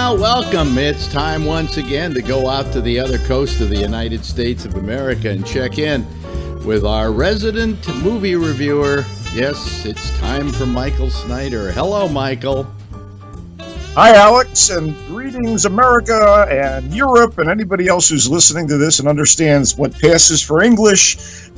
Well, welcome. It's time once again to go out to the other coast of the United States of America and check in with our resident movie reviewer. Yes, it's time for Michael Snyder. Hello, Michael. Hi, Alex, and greetings, America and Europe and anybody else who's listening to this and understands what passes for English.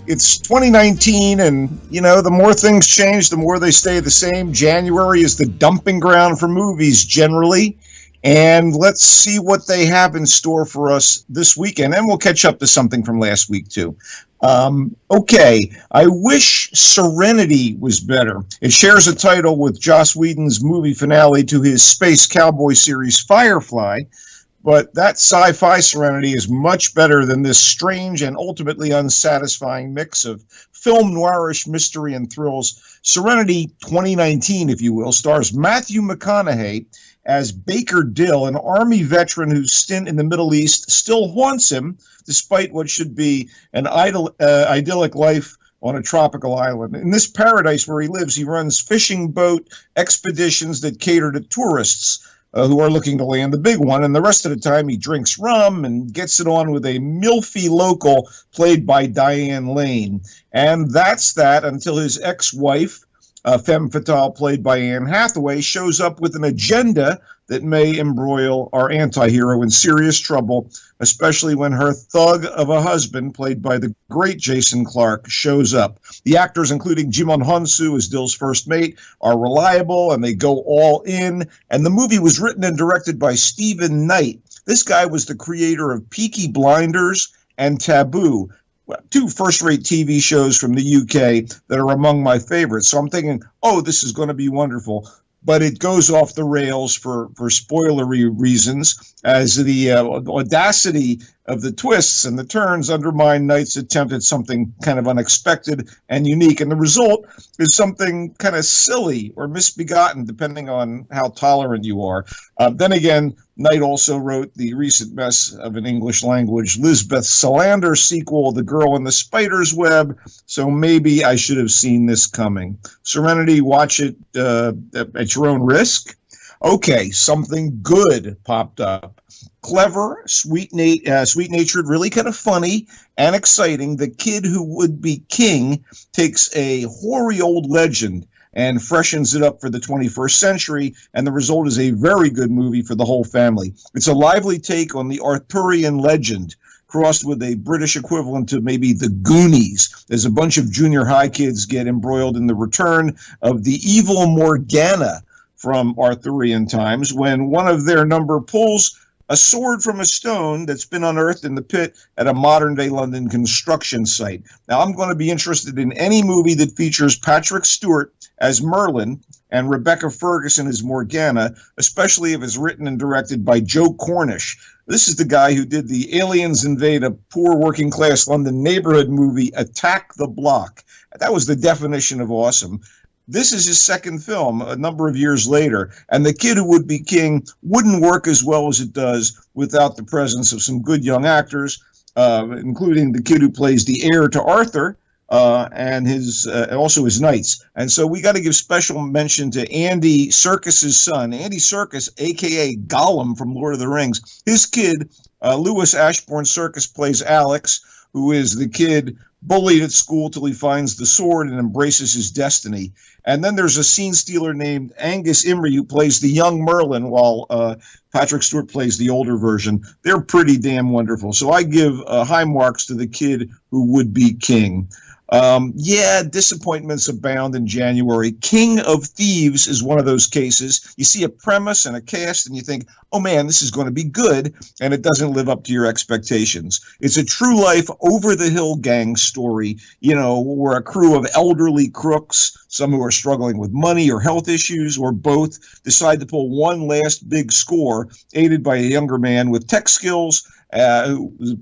It's 2019, and, you know, the more things change, the more they stay the same. January is the dumping ground for movies, generally. And let's see what they have in store for us this weekend. And we'll catch up to something from last week, too. Okay, I wish Serenity was better. It shares a title with Joss Whedon's movie finale to his space cowboy series Firefly. But that sci-fi Serenity is much better than this strange and ultimately unsatisfying mix of film noirish mystery and thrills. Serenity 2019, if you will, stars Matthew McConaughey as Baker Dill, an Army veteran whose stint in the Middle East still haunts him, despite what should be an idyllic life on a tropical island. In this paradise where he lives, he runs fishing boat expeditions that cater to tourists who are looking to land the big one, and the rest of the time he drinks rum and gets it on with a milfy local played by Diane Lane. And that's that until his ex-wife, femme fatale played by Anne Hathaway, shows up with an agenda that may embroil our anti-hero in serious trouble, especially when her thug of a husband, played by the great Jason Clarke, shows up. The actors, including Jimon Honsu as Dill's first mate, are reliable, and they go all in. And the movie was written and directed by Stephen Knight. This guy was the creator of Peaky Blinders and Taboo, two first-rate TV shows from the UK that are among my favorites. So I'm thinking, oh, this is going to be wonderful. But it goes off the rails for spoilery reasons, as the audacity of the twists and the turns undermine Knight's attempt at something kind of unexpected and unique. And the result is something kind of silly or misbegotten, depending on how tolerant you are. Then again, Knight also wrote the recent mess of an English language Lisbeth Salander sequel, The Girl in the Spider's Web, so maybe I should have seen this coming. Serenity, watch it at your own risk. Okay, something good popped up. Clever, sweet-natured, really kind of funny and exciting. The Kid Who Would Be King takes a hoary old legend and freshens it up for the 21st century, and the result is a very good movie for the whole family. It's a lively take on the Arthurian legend, crossed with a British equivalent to maybe the Goonies, as a bunch of junior high kids get embroiled in the return of the evil Morgana from Arthurian times, when one of their number pulls a sword from a stone that's been unearthed in the pit at a modern-day London construction site. Now, I'm going to be interested in any movie that features Patrick Stewart as Merlin and Rebecca Ferguson as Morgana, especially if it's written and directed by Joe Cornish. This is the guy who did the Aliens Invade a Poor Working-Class London Neighborhood movie, Attack the Block. That was the definition of awesome. This is his second film a number of years later, and The Kid Who Would Be King wouldn't work as well as it does without the presence of some good young actors, including the kid who plays the heir to Arthur, and also his knights. And so we got to give special mention to Andy Serkis's son, Andy Serkis, a.k.a. Gollum from Lord of the Rings. His kid, Louis Ashbourne Serkis, plays Alex, who is the kid bullied at school till he finds the sword and embraces his destiny. And then there's a scene stealer named Angus Imrie who plays the young Merlin, while Patrick Stewart plays the older version. They're pretty damn wonderful. So I give high marks to The Kid Who Would Be King. Yeah, disappointments abound in January. King of Thieves is one of those cases. You see a premise and a cast and you think, oh man, this is going to be good, and it doesn't live up to your expectations. It's a true life over-the-hill gang story, you know, where a crew of elderly crooks, some who are struggling with money or health issues or both, decide to pull one last big score, aided by a younger man with tech skills who was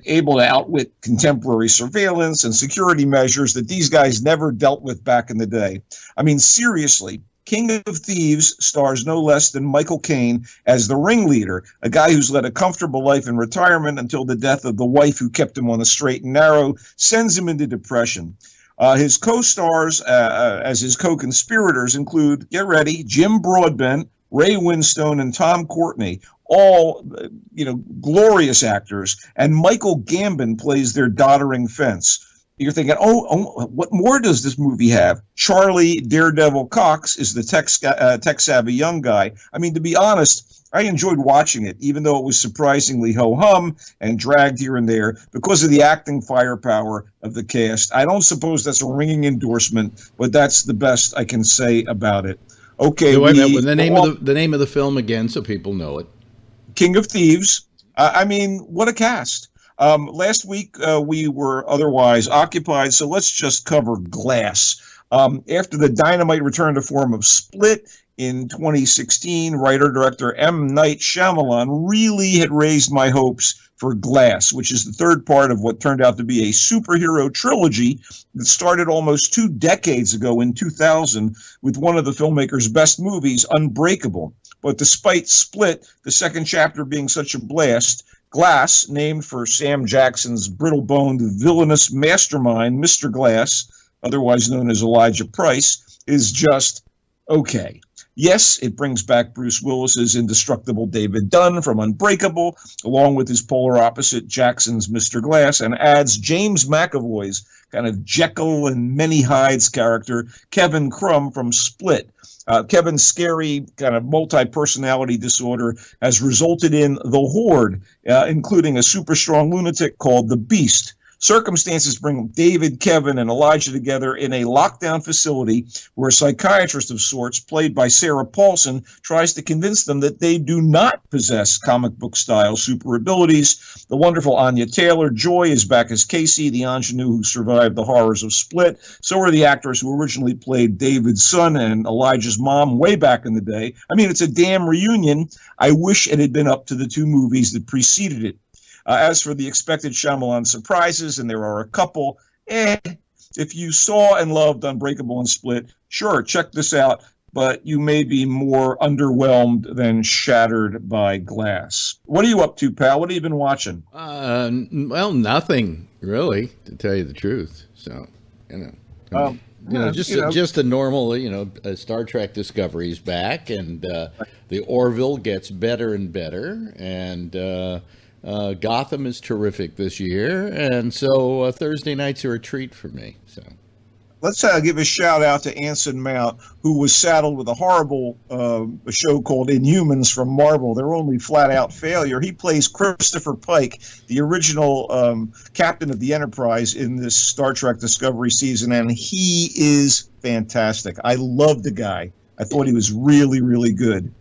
able to outwit contemporary surveillance and security measures that these guys never dealt with back in the day. I mean, seriously, King of Thieves stars no less than Michael Caine as the ringleader, a guy who's led a comfortable life in retirement until the death of the wife who kept him on the straight and narrow sends him into depression. His co-stars as his co-conspirators include, get ready, Jim Broadbent, Ray Winstone and Tom Courtenay, all, glorious actors. And Michael Gambon plays their doddering fence. You're thinking, oh, what more does this movie have? Charlie Daredevil Cox is the tech-savvy young guy. I mean, to be honest, I enjoyed watching it, even though it was surprisingly ho-hum and dragged here and there because of the acting firepower of the cast. I don't suppose that's a ringing endorsement, but that's the best I can say about it. Okay, the name of the film again, so people know it. King of Thieves. I mean, what a cast. Last week, we were otherwise occupied, so let's just cover Glass. After the dynamite return to form of Split in 2016, writer-director M. Night Shyamalan really had raised my hopes for Glass, which is the third part of what turned out to be a superhero trilogy that started almost 2 decades ago in 2000 with one of the filmmaker's best movies, Unbreakable. But despite Split, the second chapter being such a blast, Glass, named for Sam Jackson's brittle-boned, villainous mastermind, Mr. Glass, otherwise known as Elijah Price, is just okay. Yes, it brings back Bruce Willis's indestructible David Dunn from Unbreakable, along with his polar opposite Jackson's Mr. Glass, and adds James McAvoy's kind of Jekyll and Many Hydes character, Kevin Crumb from Split. Kevin's scary kind of multi-personality disorder has resulted in the Horde, including a super strong lunatic called the Beast. Circumstances bring David, Kevin, and Elijah together in a lockdown facility where a psychiatrist of sorts, played by Sarah Paulson, tries to convince them that they do not possess comic book-style super abilities. The wonderful Anya Taylor-Joy is back as Casey, the ingenue who survived the horrors of Split. So are the actors who originally played David's son and Elijah's mom way back in the day. I mean, it's a damn reunion. I wish it had been up to the 2 movies that preceded it. As for the expected Shyamalan surprises, and there are a couple, if you saw and loved Unbreakable and Split, sure, check this out, but you may be more underwhelmed than shattered by Glass. What are you up to, pal? What have you been watching? Well, nothing, really, to tell you the truth. So, just a normal, Star Trek Discovery's back, and the Orville gets better and better, and Gotham is terrific this year, and so Thursday nights are a treat for me. So let's give a shout out to Anson Mount, who was saddled with a horrible show called Inhumans from Marvel. Their only flat-out failure. He plays Christopher Pike, the original captain of the Enterprise in this Star Trek Discovery season, and he is fantastic. I love the guy. I thought he was really, really good.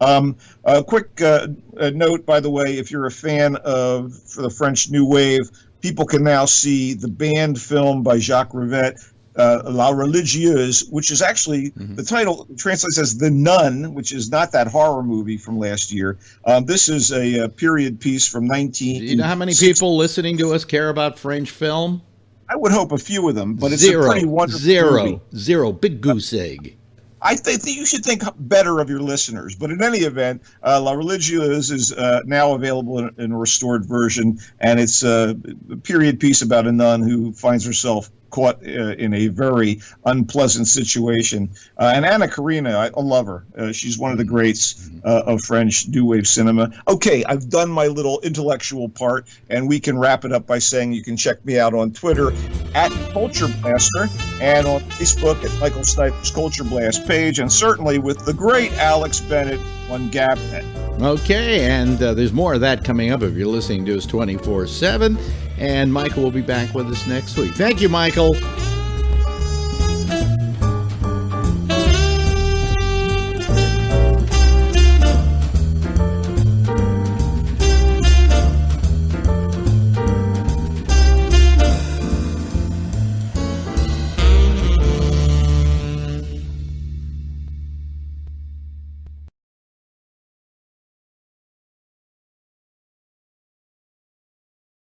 A quick note, by the way, if you're a fan of the French New Wave, people can now see the banned film by Jacques Rivette, La Religieuse, which is actually, the title translates as The Nun, which is not that horror movie from last year. This is a period piece from 19... Do you know how many people listening to us care about French film? I would hope a few of them, but it's a pretty wonderful movie. Zero. Big goose egg. I think you should think better of your listeners. But in any event, La Religieuse is now available in a restored version, and it's a period piece about a nun who finds herself caught in a very unpleasant situation. And Anna Karina, I love her. She's one of the greats of French New Wave cinema. Okay, I've done my little intellectual part, and we can wrap it up by saying you can check me out on Twitter at Culture Blaster and on Facebook at Michael Snyder's Culture Blast page, and certainly with the great Alex Bennett on GABNet. Okay, and there's more of that coming up if you're listening to us 24/7. And Michael will be back with us next week. Thank you, Michael.